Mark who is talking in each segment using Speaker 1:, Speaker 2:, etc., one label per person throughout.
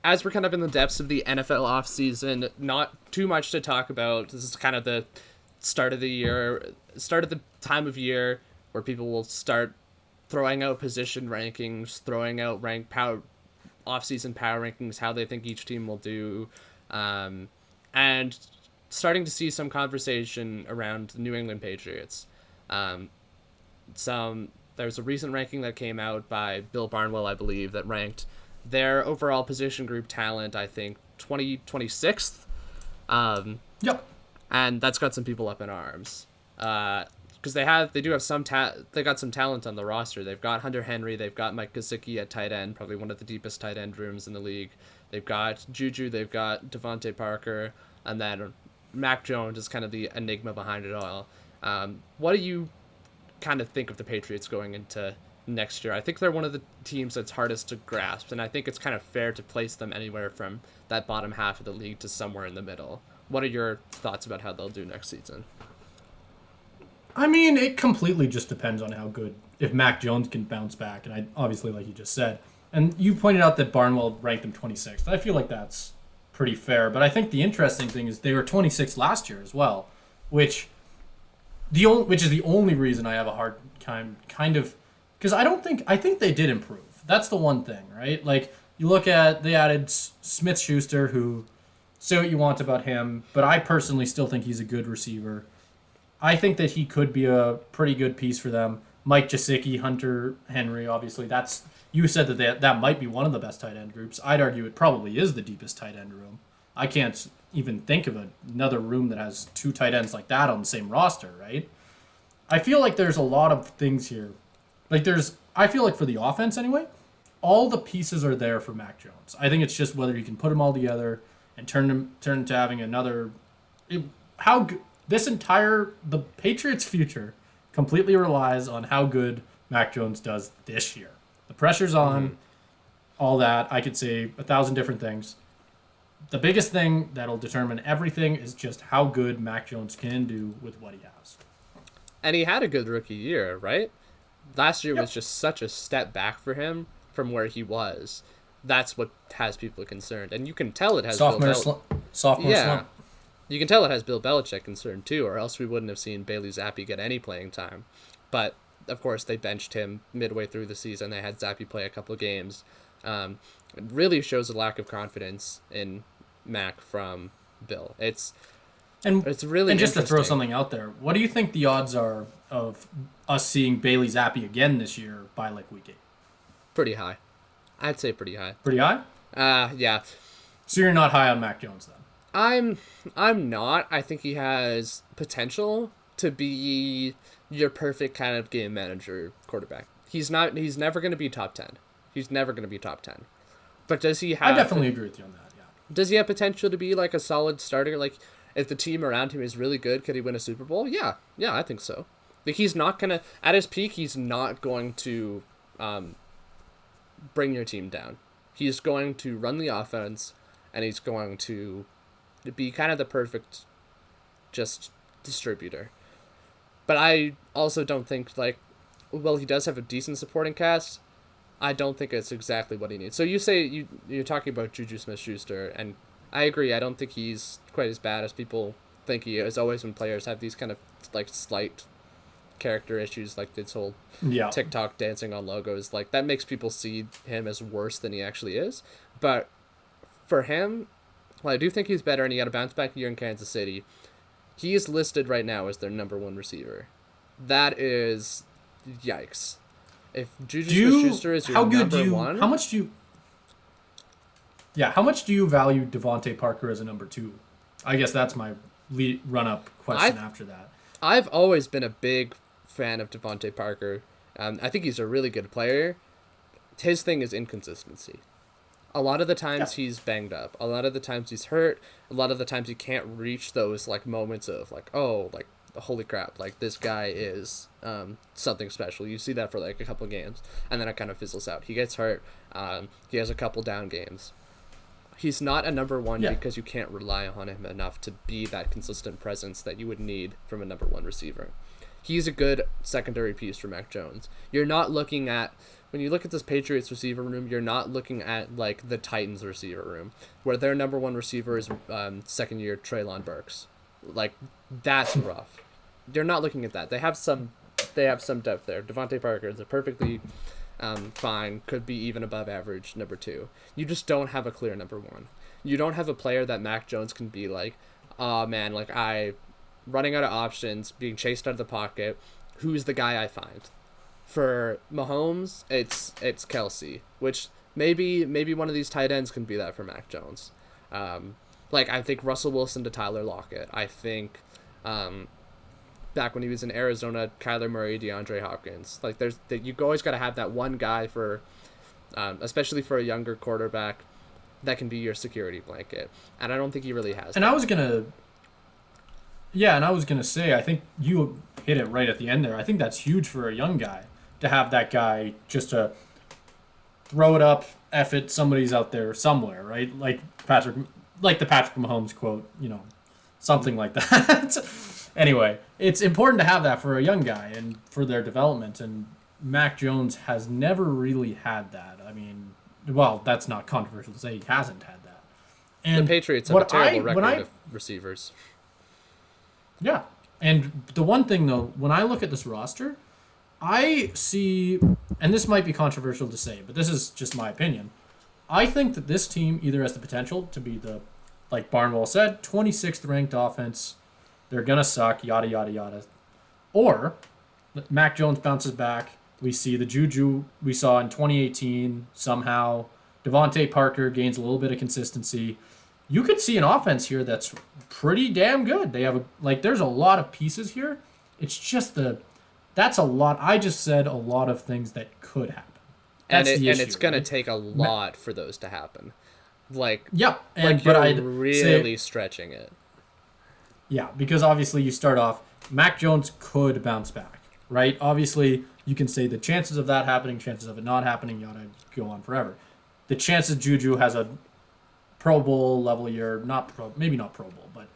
Speaker 1: as we're kind of in the depths of the NFL offseason, not too much to talk about. This is kind of the start of the year, start of the time of year where people will start throwing out position rankings, throwing out off-season power rankings, how they think each team will do, and starting to see some conversation around the New England Patriots. Um, there's a recent ranking that came out by Bill Barnwell, I believe, that ranked their overall position group talent, I think, 26th.
Speaker 2: Yep.
Speaker 1: And that's got some people up in arms. Because they got some talent on the roster. They've got Hunter Henry, they've got Mike Gesicki at tight end, probably one of the deepest tight end rooms in the league. They've got Juju, they've got Devontae Parker, and then Mac Jones is kind of the enigma behind it all. What do you kind of think of the Patriots going into next year? I think they're one of the teams that's hardest to grasp, and I think it's kind of fair to place them anywhere from that bottom half of the league to somewhere in the middle. What are your thoughts about how they'll do next season?
Speaker 2: I mean, it completely just depends on how good, if Mac Jones can bounce back, and obviously, like you just said, and you pointed out that Barnwell ranked them 26th. I feel like that's pretty fair, but I think the interesting thing is they were 26th last year as well, which is the only reason I have a hard time, kind of, because I think they did improve. That's the one thing, right? Like, you look at, they added Smith-Schuster, who, say what you want about him, but I personally still think he's a good receiver. I think that he could be a pretty good piece for them. Mike Gesicki, Hunter Henry, obviously, you said that might be one of the best tight end groups. I'd argue it probably is the deepest tight end room. I can't even think of another room that has two tight ends like that on the same roster, right? I feel like there's a lot of things here. I feel like for the offense anyway, all the pieces are there for Mac Jones. I think it's just whether you can put them all together and turn to having another. The Patriots' future completely relies on how good Mac Jones does this year. The pressure's on, all that. I could say 1,000 different things. The biggest thing that'll determine everything is just how good Mac Jones can do with what he has.
Speaker 1: And he had a good rookie year, right? Last year was just such a step back for him from where he was. That's what has people concerned. And you can tell it has
Speaker 2: sophomore slump.
Speaker 1: You can tell it has Bill Belichick concerned too, or else we wouldn't have seen Bailey Zappi get any playing time. But, of course, they benched him midway through the season. They had Zappi play a couple of games. It really shows a lack of confidence in Mac from Bill. It's really
Speaker 2: and just to throw something out there, what do you think the odds are of us seeing Bailey Zappi again this year by like week 8?
Speaker 1: Pretty high. I'd say pretty high.
Speaker 2: Pretty high?
Speaker 1: Yeah.
Speaker 2: So you're not high on Mac Jones then?
Speaker 1: I'm not. I think he has potential to be your perfect kind of game manager quarterback. He's never going to be top 10. He's never going to be top 10. But does he have...
Speaker 2: I definitely agree with you on that, yeah.
Speaker 1: Does he have potential to be like a solid starter? Like, if the team around him is really good, could he win a Super Bowl? Yeah, I think so. Like, he's not going to... At his peak, he's not going to bring your team down. He's going to run the offense, and he's going to be kind of the perfect just distributor. But I also don't think, he does have a decent supporting cast. I don't think it's exactly what he needs. So you say you're talking about Juju Smith-Schuster, and I agree. I don't think he's quite as bad as people think he is. Always when players have these kind of slight character issues, like this whole TikTok dancing on logos, that makes people see him as worse than he actually is. But for him, I do think he's better, and he got a bounce back year in Kansas City. He is listed right now as their number one receiver. That is yikes. If Juju Smith-Schuster is your number one...
Speaker 2: How much do you value Devontae Parker as a number 2? I guess that's my run-up question after that.
Speaker 1: I've always been a big fan of Devontae Parker. I think he's a really good player. His thing is inconsistency. A lot of the times he's banged up. A lot of the times he's hurt. A lot of the times he can't reach those moments of holy crap, this guy is something special. You see that for a couple of games, and then it kind of fizzles out. He gets hurt. He has a couple down games. He's not a number one because you can't rely on him enough to be that consistent presence that you would need from a number one receiver. He's a good secondary piece for Mac Jones. You're not looking at when you look at this Patriots receiver room, you're not looking at like the Titans receiver room, where their number one receiver is second year Treylon Burks. Like that's rough. You're not looking at that. They have some depth there. Devontae Parker is a perfectly fine, could be even above average number two. You just don't have a clear number one. You don't have a player that Mac Jones can be like, oh man, like I running out of options, being chased out of the pocket. Who's the guy I find? For Mahomes, it's Kelsey, which maybe one of these tight ends can be that for Mac Jones. Like I think Russell Wilson to Tyler Lockett. I think back when he was in Arizona, Kyler Murray, DeAndre Hopkins. Like you always got to have that one guy for, especially for a younger quarterback, that can be your security blanket. And I don't think he really has.
Speaker 2: And I was gonna say, I think you hit it right at the end there. I think that's huge for a young guy to have that guy just to throw it up, F it, somebody's out there somewhere, right? Like the Patrick Mahomes quote, something like that. Anyway, it's important to have that for a young guy and for their development. And Mac Jones has never really had that. I mean, well, that's not controversial to say he hasn't had that. And
Speaker 1: the Patriots have a terrible record of receivers.
Speaker 2: Yeah. And the one thing, though, when I look at this roster, I see, and this might be controversial to say, but this is just my opinion. I think that this team either has the potential to be like Barnwell said, 26th ranked offense. They're going to suck, yada, yada, yada. Or Mac Jones bounces back. We see the juju we saw in 2018 somehow. Devontae Parker gains a little bit of consistency. You could see an offense here that's pretty damn good. They have there's a lot of pieces here. It's just that's a lot. I just said a lot of things that could happen. That's the issue,
Speaker 1: it's going to take a lot for those to happen. Like,
Speaker 2: yep.
Speaker 1: But you're really stretching it.
Speaker 2: Yeah, because obviously you start off, Mac Jones could bounce back, right? Obviously, you can say the chances of that happening, chances of it not happening, you ought to go on forever. The chances Juju has a Pro Bowl level year, maybe not Pro Bowl, but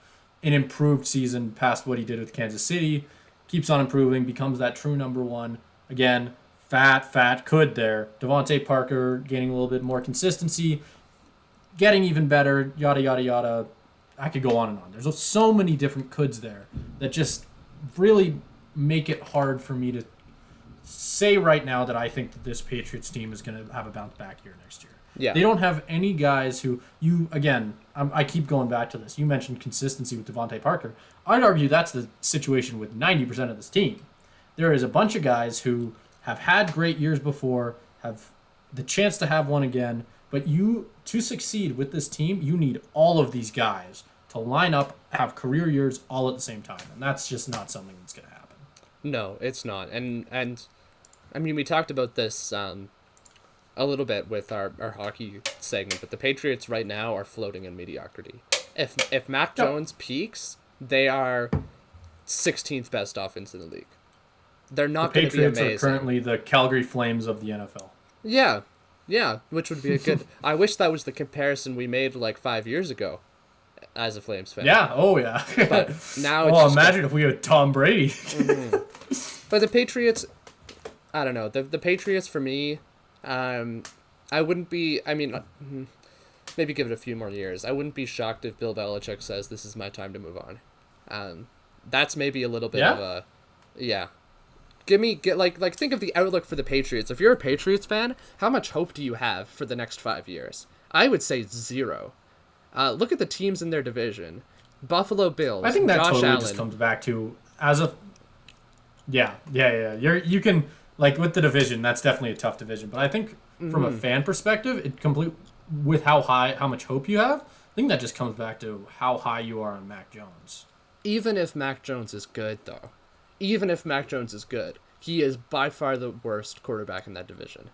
Speaker 2: an improved season past what he did with Kansas City, keeps on improving, becomes that true number one. Again, fat could there. Devontae Parker gaining a little bit more consistency, getting even better, yada, yada, yada. I could go on and on. There's so many different coulds there that just really make it hard for me to say right now that I think that this Patriots team is going to have a bounce back year next year.
Speaker 1: Yeah.
Speaker 2: They don't have any guys who I keep going back to this. You mentioned consistency with Devontae Parker. I'd argue that's the situation with 90% of this team. There is a bunch of guys who have had great years before, have the chance to have one again, but to succeed with this team, you need all of these guys to line up, have career years all at the same time, and that's just not something that's going to happen.
Speaker 1: No, it's not. And I mean, we talked about this a little bit with our hockey segment, but the Patriots right now are floating in mediocrity. If Mac Jones peaks, they are 16th best offense in the league. They're not going to be amazing.
Speaker 2: The Patriots are currently the Calgary Flames of the NFL.
Speaker 1: Yeah, which would be a good... I wish that was the comparison we made like 5 years ago as a Flames fan.
Speaker 2: Yeah, oh yeah.
Speaker 1: But now
Speaker 2: it's imagine if we had Tom Brady.
Speaker 1: Mm-hmm. But the Patriots, I don't know. The Patriots for me, I wouldn't be... I mean, maybe give it a few more years. I wouldn't be shocked if Bill Belichick says, this is my time to move on. That's maybe a little bit of a... Yeah. Think of the outlook for the Patriots. If you're a Patriots fan, how much hope do you have for the next 5 years? I would say 0. Look at the teams in their division. Buffalo Bills,
Speaker 2: I think that
Speaker 1: Josh
Speaker 2: totally
Speaker 1: Allen.
Speaker 2: just comes back to Yeah. You can with the division, that's definitely a tough division. But I think from a fan perspective, with how much hope you have, I think that just comes back to how high you are on Mac Jones.
Speaker 1: Even if Mac Jones is good, though. Even if Mac Jones is good, he is by far the worst quarterback in that division.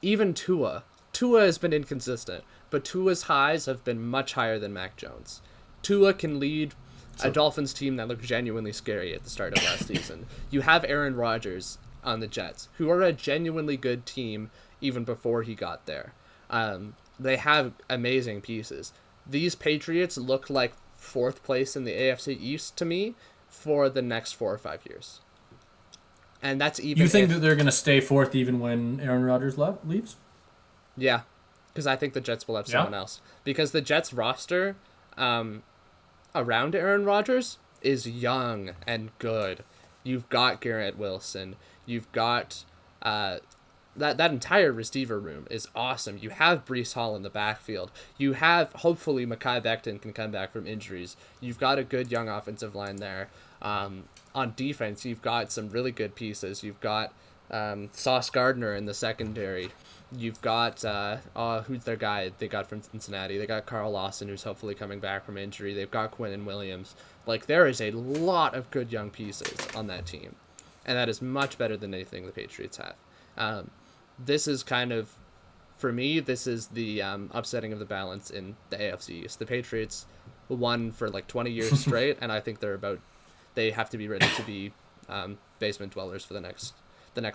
Speaker 1: Even Tua has been inconsistent, but Tua's highs have been much higher than Mac Jones. Tua can lead a Dolphins team that looked genuinely scary at the start of last season. You have Aaron Rodgers on the Jets, who are a genuinely good team even before he got there. They have amazing pieces. These Patriots look like 4th place in the AFC East to me for the next 4 or 5 years. And that's even
Speaker 2: You think
Speaker 1: if,
Speaker 2: that they're going to stay fourth even when Aaron Rodgers leaves?
Speaker 1: yeah, because I think the Jets will have
Speaker 2: Yeah.
Speaker 1: someone else. Because the Jets roster around Aaron Rodgers is young and good. You've got Garrett Wilson. You've got that entire receiver room is awesome. You have Breece Hall in the backfield. You have, hopefully, Mekhi Becton can come back from injuries. You've got a good young offensive line there. On defense, you've got some really good pieces. You've got Sauce Gardner in the secondary. You've got, who's their guy they got from Cincinnati? They got Carl Lawson, who's hopefully coming back from injury. They've got Quinnen Williams. Like, there is a lot of good young pieces on that team. And that is much better than anything the Patriots have. This is kind of, for me, this is the upsetting of the balance in the AFC East. The Patriots won for like 20 years straight, and I think they have to be ready to be basement dwellers for the next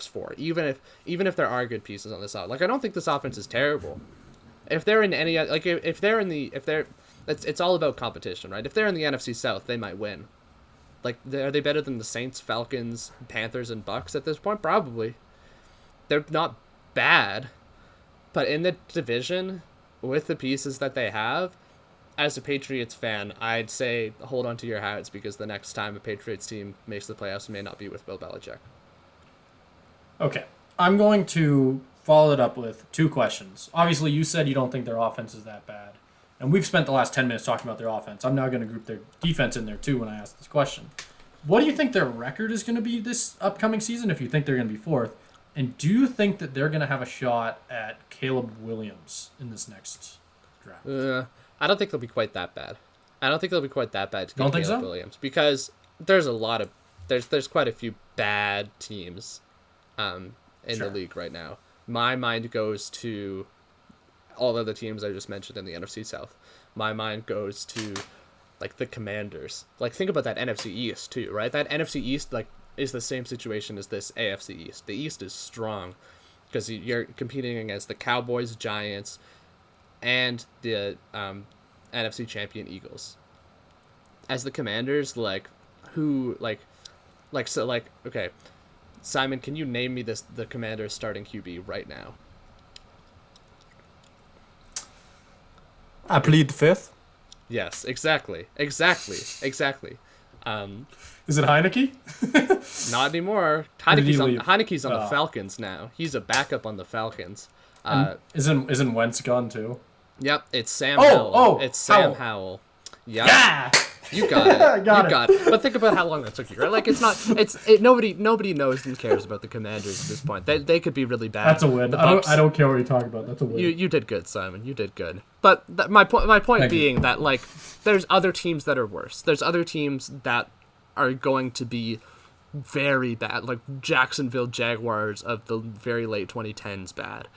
Speaker 1: 4. Even if there are good pieces on this side, like I don't think this offense is terrible. If they're in any like if they're in the if they're it's all about competition, right? If they're in the NFC South, they might win. Like, are they better than the Saints, Falcons, Panthers, and Bucks at this point? Probably. They're not bad, but in the division, with the pieces that they have, as a Patriots fan, I'd say hold on to your hats, because the next time a Patriots team makes the playoffs may not be with Bill Belichick.
Speaker 2: Okay. I'm going to follow it up with 2 questions. Obviously, you said you don't think their offense is that bad. And we've spent the last 10 minutes talking about their offense. I'm now going to group their defense in there, too, when I ask this question. What do you think their record is going to be this upcoming season, if you think they're going to be 4th? And do you think that they're going to have a shot at Caleb Williams in this next draft?
Speaker 1: I don't think they'll be quite that bad. I don't think they'll be quite that bad to get
Speaker 2: Don't think
Speaker 1: Caleb
Speaker 2: so?
Speaker 1: Williams, because there's quite a few bad teams in
Speaker 2: Sure.
Speaker 1: the league right now. My mind goes to all of the teams I just mentioned in the NFC South. My mind goes to like the Commanders. Like, think about that NFC East too, right? That NFC East like is the same situation as this AFC East. The East is strong because you're competing against the Cowboys, Giants, and the NFC champion Eagles. As the Commanders, okay, Simon, can you name me the Commanders starting QB right now?
Speaker 2: I plead the 5th.
Speaker 1: Yes, exactly.
Speaker 2: Is it Heineke?
Speaker 1: Not anymore.
Speaker 2: did he leave?
Speaker 1: Heineke's on the Falcons now. He's a backup on the Falcons.
Speaker 2: Isn't Wentz gone, too?
Speaker 1: Yep, it's Sam Howell. It's Sam Howell. Yep.
Speaker 2: Yeah!
Speaker 1: You got it.
Speaker 2: Got it.
Speaker 1: But think about how long that took you, right? Like, nobody knows and cares about the Commanders at this point. They could be really bad.
Speaker 2: That's a win. I don't care what you're talking about. That's a win.
Speaker 1: You did good, Simon. You did good. But my point being that, like, there's other teams that are worse. There's other teams that are going to be very bad, like Jacksonville Jaguars of the very late 2010s bad.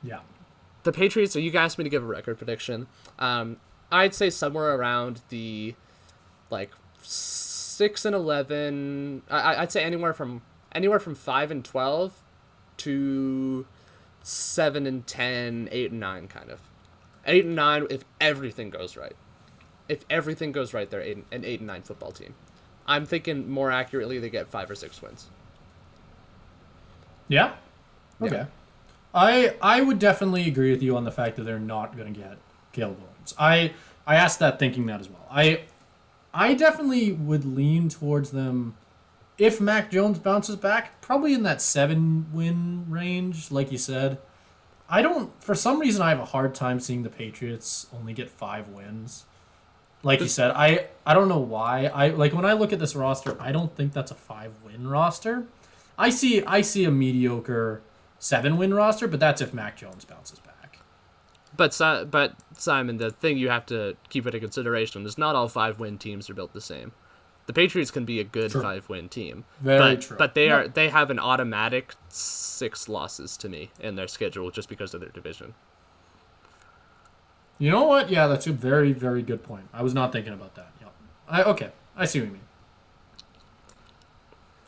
Speaker 2: Yeah.
Speaker 1: The Patriots, so you asked me to give a record prediction. I'd say somewhere around the, like, 6-11. I'd say anywhere from 5-12 to 7-10, 8-9, kind of. 8-9 if everything goes right. If everything goes right, they're an 8-9 football team. I'm thinking more accurately they get 5 or 6 wins.
Speaker 2: Yeah? Okay. Yeah. I would definitely agree with you on the fact that they're not going to get Caleb Williams. I asked that thinking that as well. I definitely would lean towards them if Mac Jones bounces back, probably in that 7-win range, like you said. For some reason, I have a hard time seeing the Patriots only get 5 wins. Like you said, I don't know why. When I look at this roster, I don't think that's a 5-win roster. I see a mediocre 7-win roster, but that's if Mac Jones bounces back.
Speaker 1: But Simon, the thing you have to keep into consideration is not all 5-win teams are built the same. The Patriots can be a good 5-win team.
Speaker 2: Very true.
Speaker 1: But they have an automatic 6 losses to me in their schedule just because of their division.
Speaker 2: You know what? Yeah, that's a very, very good point. I was not thinking about that. Yep. Okay, I see what you mean.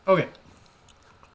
Speaker 2: Okay,